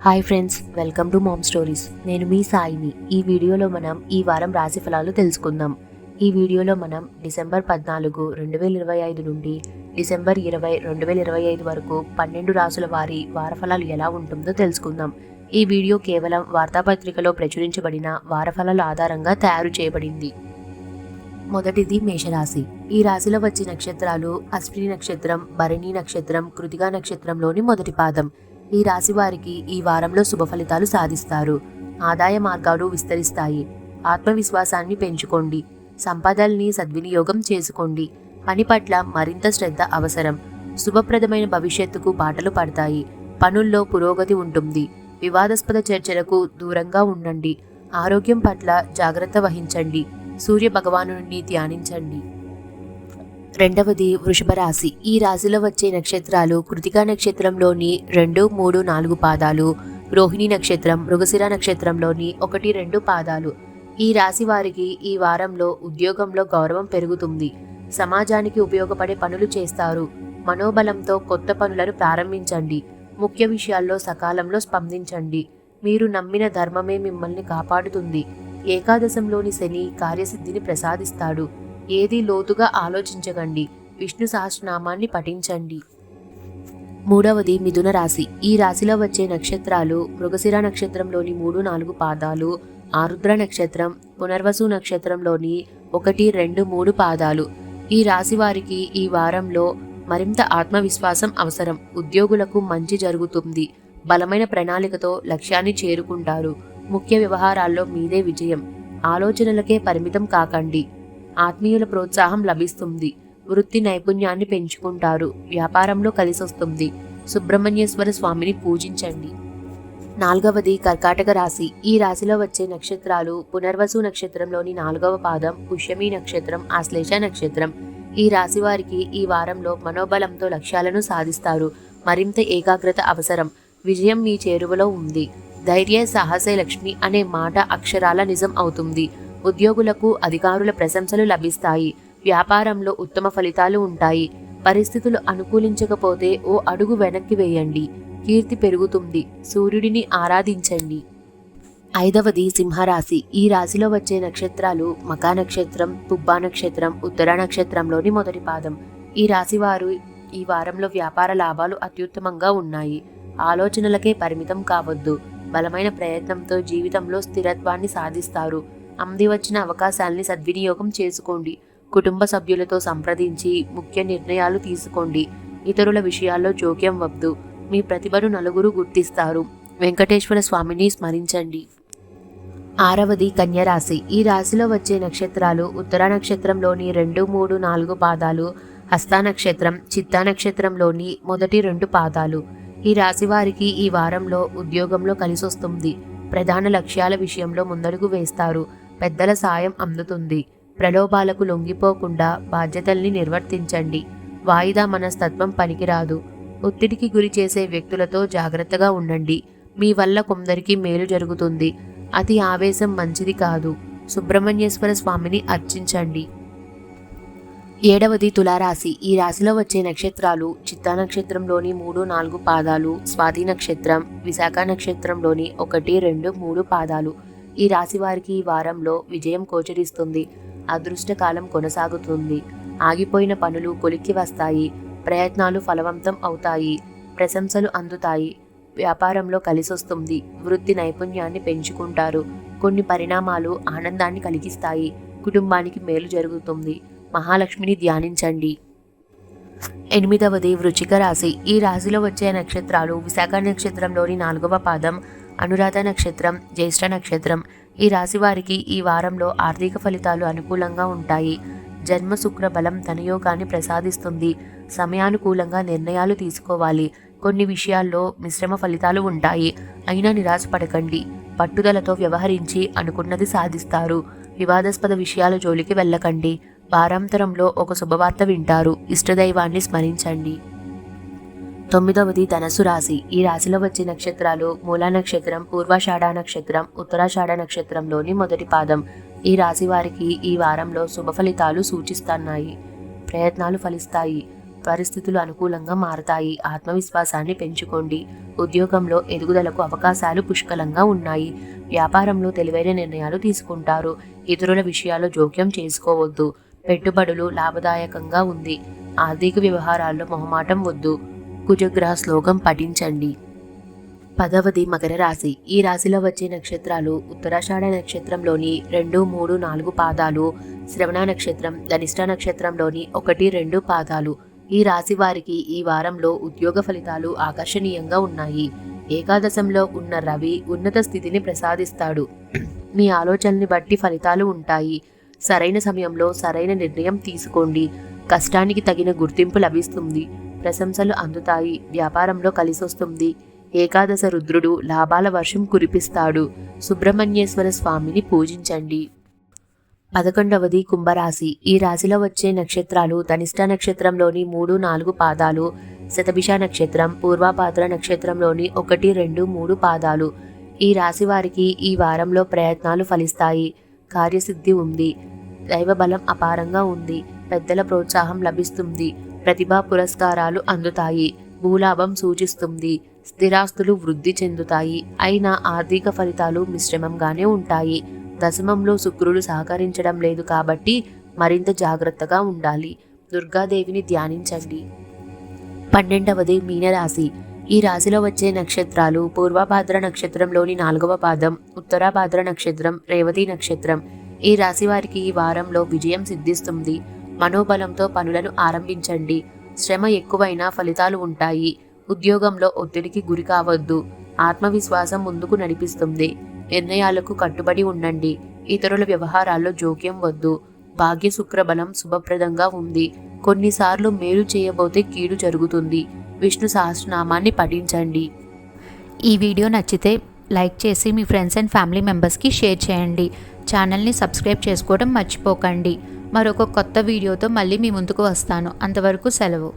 Hi friends, welcome to mom stories. నేను మీ సాయిని. ఈ వీడియోలో మనం ఈ వారం రాశి ఫలాలు తెలుసుకుందాం. ఈ వీడియోలో మనం డిసెంబర్ 14, 2025 నుండి డిసెంబర్ 20, 2025 వరకు 12 రాసుల వారి వారఫలాలు ఎలా ఉంటుందో తెలుసుకుందాం. ఈ వీడియో కేవలం వార్తాపత్రికలో ప్రచురించబడిన వారఫలాల ఆధారంగా తయారు చేయబడింది. మొదటిది మేషరాశి. ఈ రాశిలో వచ్చే నక్షత్రాలు అశ్విని నక్షత్రం, భరణి నక్షత్రం, కృతికా నక్షత్రంలోని మొదటి పాదం. ఈ రాశి వారికి ఈ వారంలో శుభ ఫలితాలు సాధిస్తారు. ఆదాయ మార్గాలు విస్తరిస్తాయి. ఆత్మవిశ్వాసాన్ని పెంచుకోండి. సంపదల్ని సద్వినియోగం చేసుకోండి. పని పట్ల మరింత శ్రద్ధ అవసరం. శుభప్రదమైన భవిష్యత్తుకు బాటలు పడతాయి. పనుల్లో పురోగతి ఉంటుంది. వివాదాస్పద చర్చలకు దూరంగా ఉండండి. ఆరోగ్యం పట్ల జాగ్రత్త వహించండి. సూర్య భగవానుని ధ్యానించండి. రెండవది వృషభ రాశి. ఈ రాశిలో వచ్చే నక్షత్రాలు కృతికా నక్షత్రంలోని 2, 3, 4 పాదాలు, రోహిణి నక్షత్రం, మృగశిర నక్షత్రంలోని 1, 2 పాదాలు. ఈ రాశి వారికి ఈ వారంలో ఉద్యోగంలో గౌరవం పెరుగుతుంది. సమాజానికి ఉపయోగపడే పనులు చేస్తారు. మనోబలంతో కొత్త పనులను ప్రారంభించండి. ముఖ్య విషయాల్లో సకాలంలో స్పందించండి. మీరు నమ్మిన ధర్మమే మిమ్మల్ని కాపాడుతుంది. ఏకాదశంలోని శని కార్యసిద్ధిని ప్రసాదిస్తాడు. ఏది లోతుగా ఆలోచించకండి. విష్ణు సహస్రనామాన్ని పఠించండి. మూడవది మిథున రాశి. ఈ రాశిలో వచ్చే నక్షత్రాలు మృగశిర నక్షత్రంలోని 3, 4 పాదాలు, ఆరుద్ర నక్షత్రం, పునర్వసు నక్షత్రంలోని 1, 2, 3 పాదాలు. ఈ రాశి వారికి ఈ వారంలో మరింత ఆత్మవిశ్వాసం అవసరం. ఉద్యోగులకు మంచి జరుగుతుంది. బలమైన ప్రణాళికతో లక్ష్యాన్ని చేరుకుంటారు. ముఖ్య వ్యవహారాల్లో మీదే విజయం. ఆలోచనలకే పరిమితం కాకండి. ఆత్మీయుల ప్రోత్సాహం లభిస్తుంది. వృత్తి నైపుణ్యాన్ని పెంచుకుంటారు. వ్యాపారంలో కలిసొస్తుంది. సుబ్రహ్మణ్యేశ్వర స్వామిని పూజించండి. నాలుగవది కర్కాటక రాశి. ఈ రాశిలో వచ్చే నక్షత్రాలు పునర్వసు నక్షత్రంలోని 4వ పాదం, పుష్యమి నక్షత్రం, ఆశ్లేష నక్షత్రం. ఈ రాశి వారికి ఈ వారంలో మనోబలంతో లక్ష్యాలను సాధిస్తారు. మరింత ఏకాగ్రత అవసరం. విజయం మీ చేరువలో ఉంది. ధైర్య సాహసే లక్ష్మి అనే మాట అక్షరాల నిజం అవుతుంది. ఉద్యోగులకు అధికారుల ప్రశంసలు లభిస్తాయి. వ్యాపారంలో ఉత్తమ ఫలితాలు ఉంటాయి. పరిస్థితులు అనుకూలించకపోతే ఓ అడుగు వెనక్కి వేయండి. కీర్తి పెరుగుతుంది. సూర్యుడిని ఆరాధించండి. ఐదవది సింహరాశి. ఈ రాశిలో వచ్చే నక్షత్రాలు మకా నక్షత్రం, పుబ్బా నక్షత్రం, ఉత్తర నక్షత్రంలోని మొదటి పాదం. ఈ రాశి వారు ఈ వారంలో వ్యాపార లాభాలు అత్యుత్తమంగా ఉన్నాయి. ఆలోచనలకే పరిమితం కావద్దు. బలమైన ప్రయత్నంతో జీవితంలో స్థిరత్వాన్ని సాధిస్తారు. అంది వచ్చిన అవకాశాల్ని సద్వినియోగం చేసుకోండి. కుటుంబ సభ్యులతో సంప్రదించి ముఖ్య నిర్ణయాలు తీసుకోండి. ఇతరుల విషయాల్లో జోక్యం వద్దు. మీ ప్రతిభను నలుగురు గుర్తిస్తారు. వెంకటేశ్వర స్వామిని స్మరించండి. ఆరవది కన్యరాశి. ఈ రాశిలో వచ్చే నక్షత్రాలు ఉత్తర నక్షత్రంలోని 2, 3, 4 పాదాలు, హస్త నక్షత్రం, చిత్తా నక్షత్రంలోని 1, 2 పాదాలు. ఈ రాశి వారికి ఈ వారంలో ఉద్యోగంలో కలిసొస్తుంది. ప్రధాన లక్ష్యాల విషయంలో ముందడుగు వేస్తారు. పెద్దల సాయం అందుతుంది. ప్రలోభాలకు లొంగిపోకుండా బాధ్యతల్ని నిర్వర్తించండి. వాయిదా మనస్తత్వం పనికిరాదు. ఒత్తిడికి గురి చేసే వ్యక్తులతో జాగ్రత్తగా ఉండండి. మీ వల్ల కొందరికి మేలు జరుగుతుంది. అతి ఆవేశం మంచిది కాదు. సుబ్రహ్మణ్యేశ్వర స్వామిని అర్చించండి. ఏడవది తులారాశి. ఈ రాశిలో వచ్చే నక్షత్రాలు చిత్తా నక్షత్రంలోని 3, 4 పాదాలు, స్వాతి నక్షత్రం, విశాఖ నక్షత్రంలోని 1, 2, 3 పాదాలు. ఈ రాశి వారికి ఈ వారంలో విజయం గోచరిస్తుంది. అదృష్టకాలం కొనసాగుతుంది. ఆగిపోయిన పనులు కొలిక్కి వస్తాయి. ప్రయత్నాలు ఫలవంతం అవుతాయి. ప్రశంసలు అందుతాయి. వ్యాపారంలో కలిసొస్తుంది. వృత్తి నైపుణ్యాన్ని పెంచుకుంటారు. కొన్ని పరిణామాలు ఆనందాన్ని కలిగిస్తాయి. కుటుంబానికి మేలు జరుగుతుంది. మహాలక్ష్మిని ధ్యానించండి. ఎనిమిదవది వృశ్చిక రాశి. ఈ రాశిలో వచ్చే నక్షత్రాలు విశాఖ నక్షత్రంలోని 4వ పాదం, అనురాధ నక్షత్రం, జ్యేష్ఠ నక్షత్రం. ఈ రాశి వారికి ఈ వారంలో ఆర్థిక ఫలితాలు అనుకూలంగా ఉంటాయి. జన్మ శుక్ర బలం ధనయోగాన్ని ప్రసాదిస్తుంది. సమయానుకూలంగా నిర్ణయాలు తీసుకోవాలి. కొన్ని విషయాల్లో మిశ్రమ ఫలితాలు ఉంటాయి. అయినా నిరాశపడకండి. పట్టుదలతో వ్యవహరించి అనుకున్నది సాధిస్తారు. వివాదాస్పద విషయాల జోలికి వెళ్ళకండి. వారాంతరంలో ఒక శుభవార్త వింటారు. ఇష్టదైవాన్ని స్మరించండి. తొమ్మిదవది ధనస్సు రాశి. ఈ రాశిలో వచ్చే నక్షత్రాలు మూలా నక్షత్రం, పూర్వాషాఢ నక్షత్రం, ఉత్తరాషాఢ నక్షత్రంలోని మొదటి పాదం. ఈ రాశి వారికి ఈ వారంలో శుభ ఫలితాలు సూచిస్తున్నాయి. ప్రయత్నాలు ఫలిస్తాయి. పరిస్థితులు అనుకూలంగా మారతాయి. ఆత్మవిశ్వాసాన్ని పెంచుకోండి. ఉద్యోగంలో ఎదుగుదలకు అవకాశాలు పుష్కలంగా ఉన్నాయి. వ్యాపారంలో తెలివైన నిర్ణయాలు తీసుకుంటారు. ఇతరుల విషయాల్లో జోక్యం చేసుకోవద్దు. పెట్టుబడులు లాభదాయకంగా ఉంది. ఆర్థిక వ్యవహారాల్లో మొహమాటం వద్దు. కుజగ్రహ శ్లోకం పఠించండి. 10వది మకర రాశి. ఈ రాశిలో వచ్చే నక్షత్రాలు ఉత్తరాషాఢ నక్షత్రంలోని 2, 3, 4 పాదాలు, శ్రవణ నక్షత్రం, ధనిష్ట నక్షత్రంలోని 1, 2 పాదాలు. ఈ రాశి వారికి ఈ వారంలో ఉద్యోగ ఫలితాలు ఆకర్షణీయంగా ఉన్నాయి. ఏకాదశంలో ఉన్న రవి ఉన్నత స్థితిని ప్రసాదిస్తాడు. మీ ఆలోచనల్ని బట్టి ఫలితాలు ఉంటాయి. సరైన సమయంలో సరైన నిర్ణయం తీసుకోండి. కష్టానికి తగిన గుర్తింపు లభిస్తుంది. ప్రశంసలు అందుతాయి. వ్యాపారంలో కలిసొస్తుంది. ఏకాదశ రుద్రుడు లాభాల వర్షం కురిపిస్తాడు. సుబ్రహ్మణ్యేశ్వర స్వామిని పూజించండి. 11వది కుంభరాశి. ఈ రాశిలో వచ్చే నక్షత్రాలు ధనిష్ట నక్షత్రంలోని 3, 4 పాదాలు, శతభిష నక్షత్రం, పూర్వభాద్ర నక్షత్రంలోని 1, 2, 3 పాదాలు. ఈ రాశి వారికి ఈ వారంలో ప్రయత్నాలు ఫలిస్తాయి. కార్యసిద్ధి ఉంది. దైవబలం అపారంగా ఉంది. పెద్దల ప్రోత్సాహం లభిస్తుంది. ప్రతిభా పురస్కారాలు అందుతాయి. భూలాభం సూచిస్తుంది. స్థిరాస్తులు వృద్ధి చెందుతాయి. అయినా ఆర్థిక ఫలితాలు మిశ్రమంగానే ఉంటాయి. దశమంలో శుక్రుడు సహకరించడం లేదు కాబట్టి మరింత జాగ్రత్తగా ఉండాలి. దుర్గాదేవిని ధ్యానించండి. 12వది మీనరాశి. ఈ రాశిలో వచ్చే నక్షత్రాలు పూర్వభాద్ర నక్షత్రంలోని 4వ పాదం, ఉత్తరాభాద్ర నక్షత్రం, రేవతి నక్షత్రం. ఈ రాశి వారికి ఈ వారంలో విజయం సిద్ధిస్తుంది. మనోబలంతో పనులను ఆరంభించండి. శ్రమ ఎక్కువైనా ఫలితాలు ఉంటాయి. ఉద్యోగంలో ఒత్తిడికి గురి కావద్దు. ఆత్మవిశ్వాసం ముందుకు నడిపిస్తుంది. నిర్ణయాలకు కట్టుబడి ఉండండి. ఇతరుల వ్యవహారాల్లో జోక్యం వద్దు. భాగ్య శుక్రబలం శుభప్రదంగా ఉంది. కొన్నిసార్లు మేలు చేయబోతే కీడు జరుగుతుంది. విష్ణు సహస్రనామాన్ని పఠించండి. ఈ వీడియో నచ్చితే లైక్ చేసి మీ ఫ్రెండ్స్ అండ్ ఫ్యామిలీ మెంబర్స్కి షేర్ చేయండి. ఛానల్ని సబ్స్క్రైబ్ చేసుకోవడం మర్చిపోకండి. మరొక కొత్త వీడియోతో మళ్ళీ మీ ముందుకు వస్తాను. అంతవరకు సెలవు.